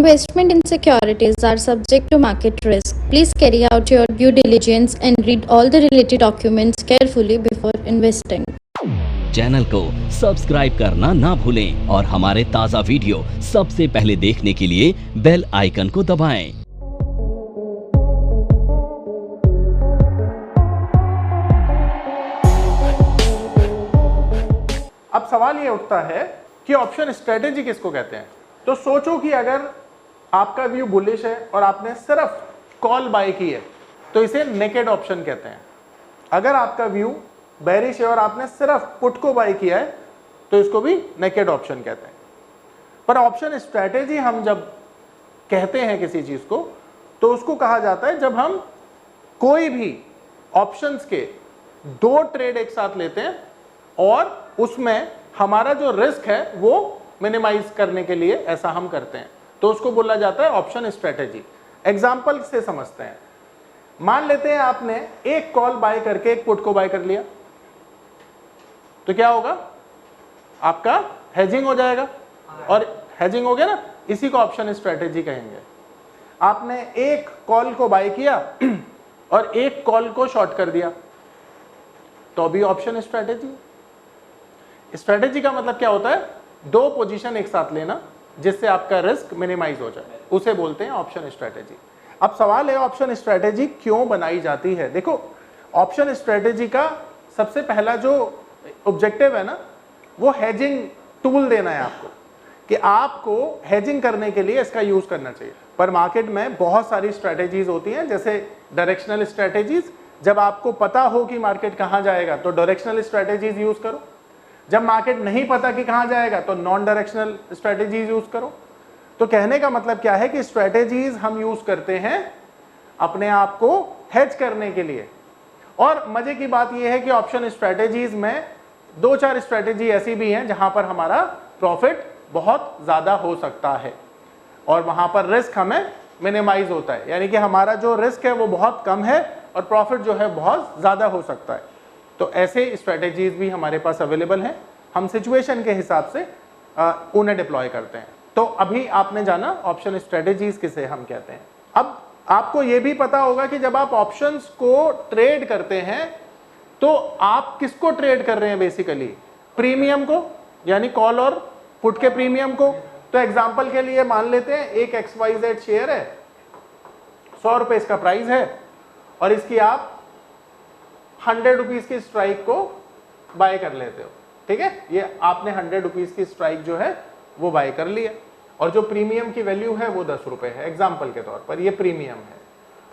Investment in securities are subject to market risk. Please carry out your due diligence and read all the related documents carefully before investing. Channel को subscribe करना ना भूलें और हमारे ताज़ा video सबसे पहले देखने के लिए बेल आइकन को दबाएं। अब सवाल ये उठता है कि ऑप्शन स्ट्रेटेजी किसको कहते हैं। तो सोचो कि अगर आपका व्यू बुलिश है और आपने सिर्फ कॉल बाय की है तो इसे नेकेड ऑप्शन कहते हैं। अगर आपका व्यू बेरिश है और आपने सिर्फ पुट को बाय किया है तो इसको भी नेकेड ऑप्शन कहते हैं। पर ऑप्शन स्ट्रेटेजी हम जब कहते हैं किसी चीज को तो उसको कहा जाता है जब हम कोई भी ऑप्शंस के दो ट्रेड एक साथ लेते हैं और उसमें हमारा जो रिस्क है वो मिनिमाइज करने के लिए ऐसा हम करते हैं, तो उसको बोला जाता है ऑप्शन स्ट्रेटेजी। एग्जांपल से समझते हैं। मान लेते हैं आपने एक कॉल बाय करके एक पुट को बाय कर लिया, तो क्या होगा, आपका हेजिंग हो जाएगा। और हेजिंग हो गया ना, इसी को ऑप्शन स्ट्रेटेजी कहेंगे। आपने एक कॉल को बाय किया और एक कॉल को शॉर्ट कर दिया तो अभी ऑप्शन स्ट्रेटेजी। स्ट्रेटेजी का मतलब क्या होता है, दो पोजीशन एक साथ लेना जिससे आपका रिस्क मिनिमाइज हो जाए, उसे बोलते हैं ऑप्शन स्ट्रेटेजी। अब सवाल है ऑप्शन स्ट्रेटेजी क्यों बनाई जाती है। देखो, ऑप्शन स्ट्रेटेजी का सबसे पहला जो ऑब्जेक्टिव है ना, वो हेजिंग टूल देना है आपको, कि आपको हेजिंग करने के लिए इसका यूज करना चाहिए। पर मार्केट में बहुत सारी स्ट्रेटेजीज होती हैं, जैसे डायरेक्शनल स्ट्रेटेजीज। जब आपको पता हो कि मार्केट कहां जाएगा तो डायरेक्शनल स्ट्रेटेजीज यूज करो। जब मार्केट नहीं पता कि कहां जाएगा तो नॉन डायरेक्शनल स्ट्रेटेजीज यूज करो। तो कहने का मतलब क्या है कि स्ट्रेटेजीज हम यूज करते हैं अपने आप को हेज करने के लिए। और मजे की बात यह है कि ऑप्शन स्ट्रेटेजीज में दो चार स्ट्रेटेजी ऐसी भी हैं जहां पर हमारा प्रॉफिट बहुत ज्यादा हो सकता है और वहां पर रिस्क हमें मिनिमाइज होता है, यानी कि हमारा जो रिस्क है वो बहुत कम है और प्रॉफिट जो है बहुत ज्यादा हो सकता है। तो ऐसे स्ट्रेटेजीज भी हमारे पास अवेलेबल हैं, हम सिचुएशन के हिसाब से उन्हें डिप्लॉय करते हैं। तो अभी आपने जाना ऑप्शन स्ट्रेटेजीज किसे हम कहते हैं। अब आपको यह भी पता होगा कि जब आप ऑप्शंस को ट्रेड करते हैं तो आप किसको ट्रेड कर रहे हैं, बेसिकली प्रीमियम को, यानी कॉल और पुट के प्रीमियम को। तो एग्जांपल के लिए मान लेते हैं एक XYZ शेयर है, 100 रुपए इसका प्राइस है और इसकी आप 100 रुपीज की स्ट्राइक को बाय कर लेते हो। ठीक है, ये आपने 100 रुपीज की स्ट्राइक जो है वो बाय कर ली है और जो प्रीमियम की वैल्यू है वो 10 रुपए है। एग्जांपल के तौर पर ये प्रीमियम है।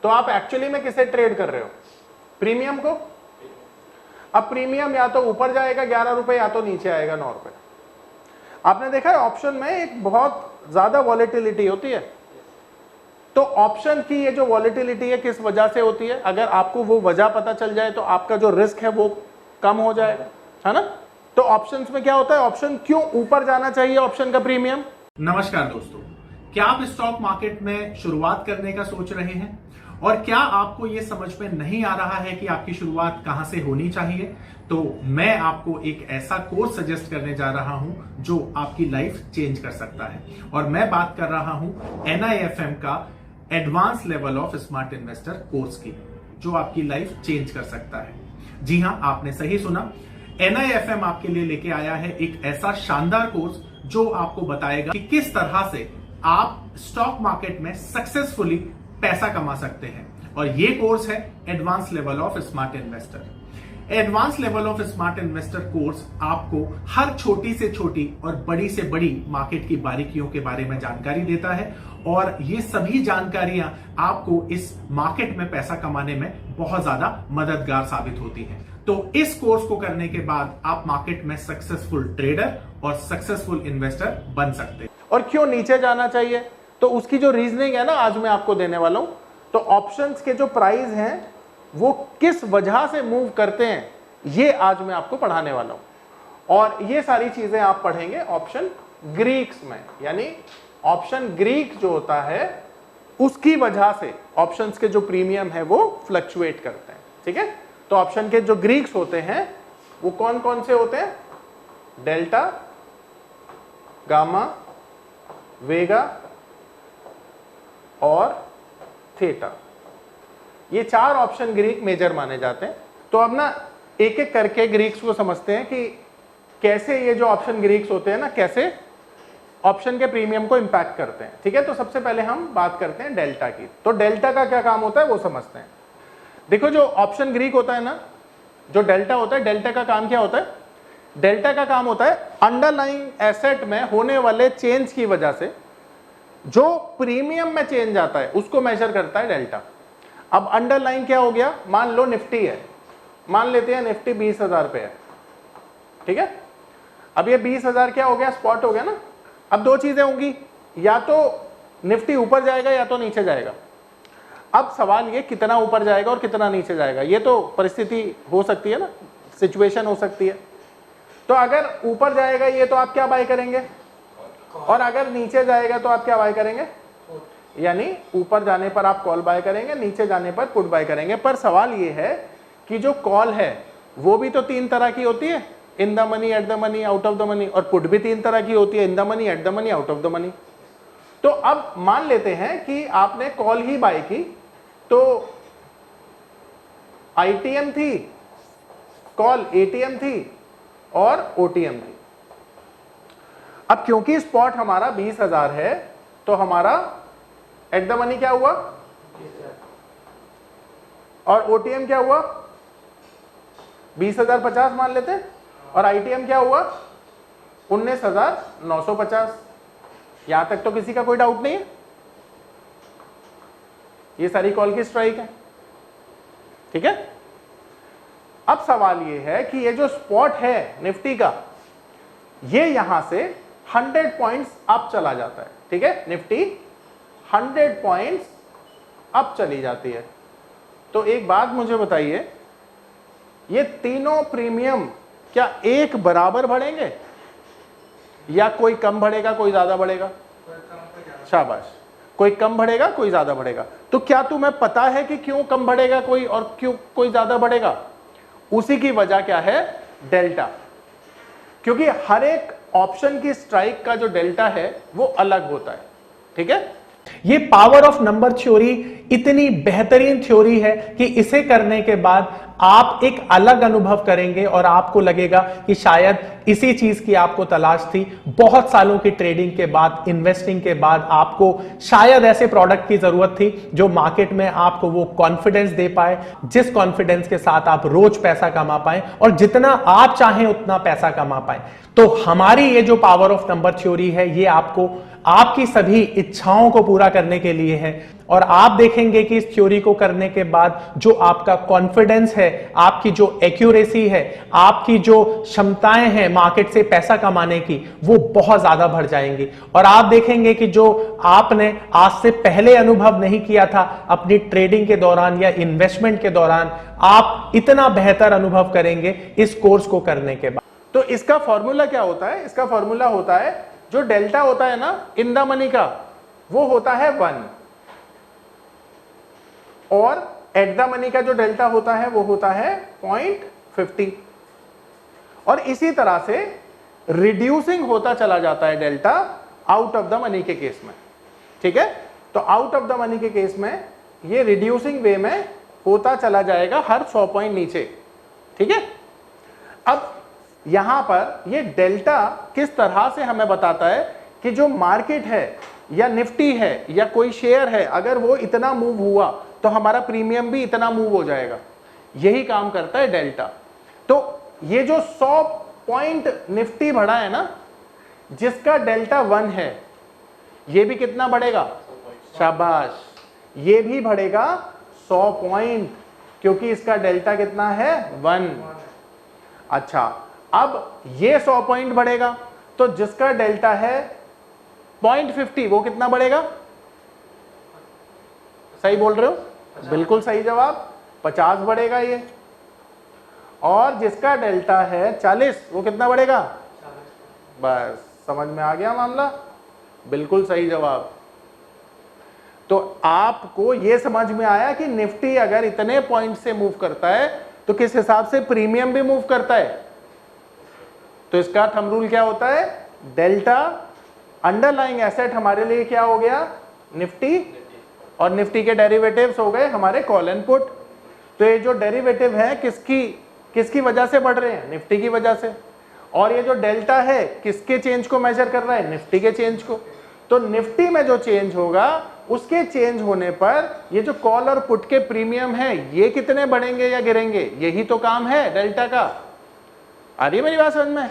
तो आप एक्चुअली में किसे ट्रेड कर रहे हो, प्रीमियम को। अब प्रीमियम या तो ऊपर जाएगा 11 रुपए या तो नीचे आएगा 9 रुपए। आपने देखा है ऑप्शन में एक बहुत ज्यादा वॉलेटिलिटी होती है। तो ऑप्शन की ये जो वॉलेटिलिटी है किस वजह से होती है, अगर आपको वो वजह पता चल जाए तो आपका जो रिस्क है वो कम हो जाएगा, है ना। तो ऑप्शंस में क्या होता है, ऑप्शन क्यों ऊपर जाना चाहिए ऑप्शन का प्रीमियम। नमस्कार दोस्तों, क्या आप स्टॉक मार्केट में शुरुआत करने का सोच रहे हैं और क्या आपको यह समझ में नहीं आ रहा है कि आपकी शुरुआत कहां से होनी चाहिए, तो मैं आपको एक ऐसा कोर्स सजेस्ट करने जा रहा हूं जो आपकी लाइफ चेंज कर सकता है। और मैं बात कर रहा हूं NIFM का advance level of smart investor course की, जो आपकी लाइफ चेंज कर सकता है। जी हां, आपने सही सुना, NIFM आपके लिए लेके आया है एक ऐसा शानदार कोर्स जो आपको बताएगा कि किस तरह से आप स्टॉक मार्केट में सक्सेसफुली पैसा कमा सकते हैं। और ये कोर्स है advance level of smart investor. Advance level of smart investor course आपको हर छोटी से छोटी और बड़ी से बड़ी मार्केट की बारीकियों के बारे में जानकारी देता है और ये सभी जानकारियां आपको इस मार्केट में पैसा कमाने में बहुत ज्यादा मददगार साबित होती हैं। तो इस कोर्स को करने के बाद आप मार्केट में सक्सेसफुल ट्रेडर और सक्सेसफुल इन्वेस्टर बन सकते हैं। और क्यों नीचे जाना चाहिए, तो उसकी जो रीजनिंग है ना आज मैं आपको देने वाला हूं। तो ऑप्शंस के जो प्राइस हैं वो किस वजह से मूव करते हैं ये आज मैं आपको पढ़ाने वाला हूं। और ये सारी चीजें आप पढ़ेंगे ऑप्शन ग्रीक्स में, यानी ऑप्शन ग्रीक जो होता है उसकी वजह से ऑप्शंस के जो प्रीमियम है वो फ्लक्चुएट करते हैं। ठीक है, तो ऑप्शन के जो ग्रीक्स होते हैं वो कौन कौन से होते हैं, डेल्टा, गामा, वेगा और थीटा। ये 4 ऑप्शन ग्रीक मेजर माने जाते हैं। तो अब ना एक एक करके ग्रीक्स को समझते हैं कि कैसे ये जो ऑप्शन ग्रीक्स होते हैं ना, कैसे ऑप्शन के प्रीमियम को इंपैक्ट करते हैं। ठीक है, तो सबसे पहले हम बात करते हैं डेल्टा की। तो डेल्टा का क्या काम होता है वो समझते हैं। देखो, जो ऑप्शन ग्रीक होता है ना, जो डेल्टा होता है, डेल्टा का काम क्या होता है? डेल्टा का काम होता है अंडरलाइंग एसेट में होने वाले चेंज की वजह से जो प्रीमियम में चेंज आता है उसको मेजर करता है डेल्टा। अब अंडरलाइंग क्या हो गया? मान लो निफ्टी है, मान लेते हैं निफ्टी 20,000 पे है। ठीक है, अब ये 20,000 क्या हो गया? स्पॉट हो गया ना। अब 2 चीजें होंगी, या तो निफ्टी ऊपर जाएगा या तो नीचे जाएगा। अब सवाल ये कितना ऊपर जाएगा और कितना नीचे जाएगा, ये तो परिस्थिति हो सकती है ना, सिचुएशन हो सकती है। तो अगर ऊपर जाएगा ये तो आप क्या बाय करेंगे, और अगर नीचे जाएगा तो आप क्या बाय करेंगे? यानी ऊपर जाने पर आप कॉल बाय करेंगे, नीचे जाने पर पुट बाय करेंगे। पर सवाल ये है कि जो कॉल है वो भी तो 3 तरह की होती है, in the money, at the money, out of the money, और पुट भी 3 तरह की होती है, in the money, at the money, out of the money. तो अब मान लेते हैं कि आपने कॉल ही बाय की, तो आईटीएम थी, कॉल एटीएम थी और ओटीएम थी। अब क्योंकि स्पॉट हमारा 20,000 है तो हमारा एट द मनी क्या हुआ और ओटीएम क्या हुआ? 20,050 मान लेते हैं, और आईटीएम क्या हुआ? 19,950। यहां तक तो किसी का कोई डाउट नहीं है, ये सारी कॉल की स्ट्राइक है। ठीक है, अब सवाल ये है कि ये जो स्पॉट है निफ्टी का, ये यहां से 100 पॉइंट्स अप चला जाता है। ठीक है, निफ्टी 100 पॉइंट्स अप चली जाती है। तो एक बात मुझे बताइए, ये तीनों प्रीमियम क्या एक बराबर बढ़ेंगे या कोई कम बढ़ेगा कोई ज्यादा बढ़ेगा? शाबाश, कोई कम बढ़ेगा कोई ज्यादा बढ़ेगा। तो क्या तुम्हें पता है कि क्यों कम बढ़ेगा कोई और क्यों कोई ज्यादा बढ़ेगा? उसी की वजह क्या है? डेल्टा। क्योंकि हर एक ऑप्शन की स्ट्राइक का जो डेल्टा है वो अलग होता है। ठीक है, ये पावर ऑफ नंबर थ्योरी इतनी बेहतरीन थ्योरी है कि इसे करने के बाद आप एक अलग अनुभव करेंगे और आपको लगेगा कि शायद इसी चीज की आपको तलाश थी। बहुत सालों की ट्रेडिंग के बाद, इन्वेस्टिंग के बाद आपको शायद ऐसे प्रोडक्ट की जरूरत थी जो मार्केट में आपको वो कॉन्फिडेंस दे पाए, जिस कॉन्फिडेंस के साथ आप रोज पैसा कमा पाए और जितना आप चाहें उतना पैसा कमा पाए। तो हमारी ये जो पावर ऑफ नंबर थ्योरी है, ये आपको आपकी सभी इच्छाओं को पूरा करने के लिए है। और आप देखेंगे कि इस थ्योरी को करने के बाद जो आपका कॉन्फिडेंस है, आपकी जो एक्यूरेसी है, आपकी जो क्षमताएं हैं मार्केट से पैसा कमाने की, वो बहुत ज्यादा बढ़ जाएंगी। और आप देखेंगे कि जो आपने आज से पहले अनुभव नहीं किया था अपनी ट्रेडिंग के दौरान या इन्वेस्टमेंट के दौरान, आप इतना बेहतर अनुभव करेंगे इस कोर्स को करने के बाद। तो इसका फॉर्मूला क्या होता है? इसका फॉर्मूला होता है, जो डेल्टा होता है ना इन द मनी का, वो होता है 1, और एट द मनी का जो डेल्टा होता है वो होता है 0.50। और इसी तरह से रिड्यूसिंग होता चला जाता है delta out of the money के केस में। ठीक है, तो आउट ऑफ द मनी के केस में ये रिड्यूसिंग वे में होता चला जाएगा हर 100 पॉइंट नीचे। ठीक है, अब यहां पर ये डेल्टा किस तरह से हमें बताता है कि जो मार्केट है या निफ्टी है या कोई शेयर है, अगर वो इतना मूव हुआ तो हमारा प्रीमियम भी इतना मूव हो जाएगा। यही काम करता है डेल्टा। तो ये जो 100 पॉइंट निफ्टी बढ़ा है ना, जिसका डेल्टा 1 है, ये भी कितना बढ़ेगा? शाबाश, ये भी बढ़ेगा 100 पॉइंट, क्योंकि इसका डेल्टा कितना है? 1। अच्छा, अब ये 100 पॉइंट बढ़ेगा, तो जिसका डेल्टा है 0.50, वो कितना बढ़ेगा? सही बोल रहे हो? बिल्कुल सही जवाब, 50 बढ़ेगा ये। और जिसका डेल्टा है 40, वो कितना बढ़ेगा? बस समझ में आ गया मामला, बिल्कुल सही जवाब। तो आपको यह समझ में आया कि निफ्टी अगर इतने पॉइंट से मूव करता है तो किस हिसाब से प्रीमियम भी मूव करता है। तो इसका थंब रूल क्या होता है? डेल्टा अंडरलाइंग एसेट हमारे लिए क्या हो गया? निफ्टी, और निफ्टी के डेरिवेटिव्स हो गए हमारे कॉल एंड पुट। तो ये जो डेरिवेटिव है किसकी वजह से बढ़ रहे हैं? निफ्टी की वजह से। और ये जो डेल्टा है किसके चेंज को मेजर कर रहा है? निफ्टी के चेंज को। तो निफ्टी में जो चेंज होगा उसके चेंज होने पर ये जो कॉल और पुट के प्रीमियम है ये कितने बढ़ेंगे या गिरेंगे, यही तो काम है डेल्टा का। आ रही है मेरी बात समझ में?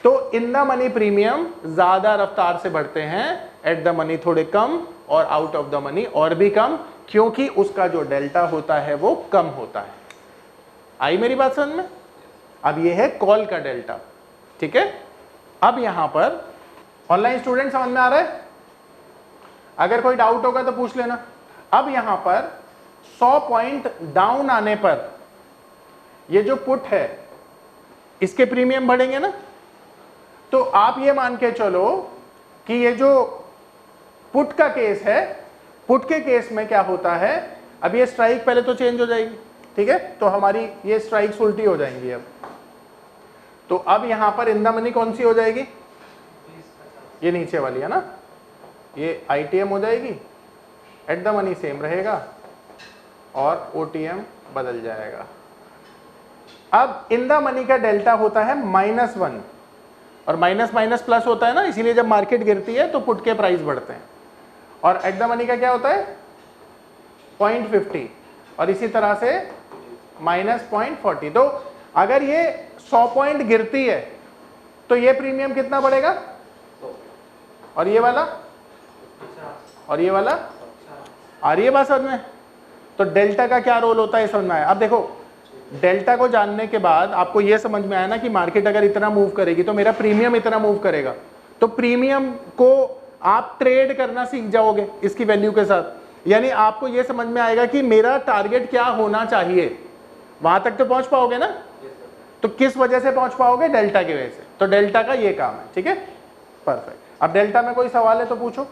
तो इन द मनी प्रीमियम ज्यादा रफ्तार से बढ़ते हैं, एट द मनी थोड़े कम, और आउट ऑफ द मनी और भी कम, क्योंकि उसका जो डेल्टा होता है वो कम होता है। आई मेरी बात समझ में? अब ये है कॉल का डेल्टा, ठीक है। अब यहां पर ऑनलाइन स्टूडेंट समझ में आ रहा है? अगर कोई डाउट होगा तो पूछ लेना। अब यहां पर 100 पॉइंट डाउन आने पर ये जो पुट है इसके प्रीमियम बढ़ेंगे ना। तो आप ये मान के चलो कि ये जो पुट का केस है, पुट के केस में क्या होता है, अब ये स्ट्राइक पहले तो चेंज हो जाएगी, ठीक है। तो हमारी ये स्ट्राइक्स उल्टी हो जाएंगी अब। तो अब यहां पर इन द मनी कौन सी हो जाएगी? ये नीचे वाली है ना, ये आईटीएम हो जाएगी, एट द मनी सेम रहेगा और ओटीएम बदल जाएगा। अब इन द मनी का डेल्टा होता है -1, और माइनस माइनस प्लस होता है ना, इसीलिए जब मार्केट गिरती है तो पुट के प्राइस बढ़ते हैं। और एट द मनी का क्या होता है? 0.50, और इसी तरह से -0.40। तो अगर ये 100 पॉइंट गिरती है तो ये प्रीमियम कितना बढ़ेगा? और ये वाला और ये वाला। आ रही है बात समझ में? तो डेल्टा का क्या रोल होता है समझ में आया? अब देखो, डेल्टा को जानने के बाद आपको यह समझ में आया ना कि मार्केट अगर इतना मूव करेगी तो मेरा प्रीमियम इतना मूव करेगा। तो प्रीमियम को आप ट्रेड करना सीख जाओगे इसकी वैल्यू के साथ, यानी आपको यह समझ में आएगा कि मेरा टारगेट क्या होना चाहिए। वहां तक तो पहुंच पाओगे ना? तो किस वजह से पहुंच पाओगे? डेल्टा की वजह से। तो डेल्टा का ये काम है, ठीक है, परफेक्ट। अब डेल्टा में कोई सवाल है तो पूछो।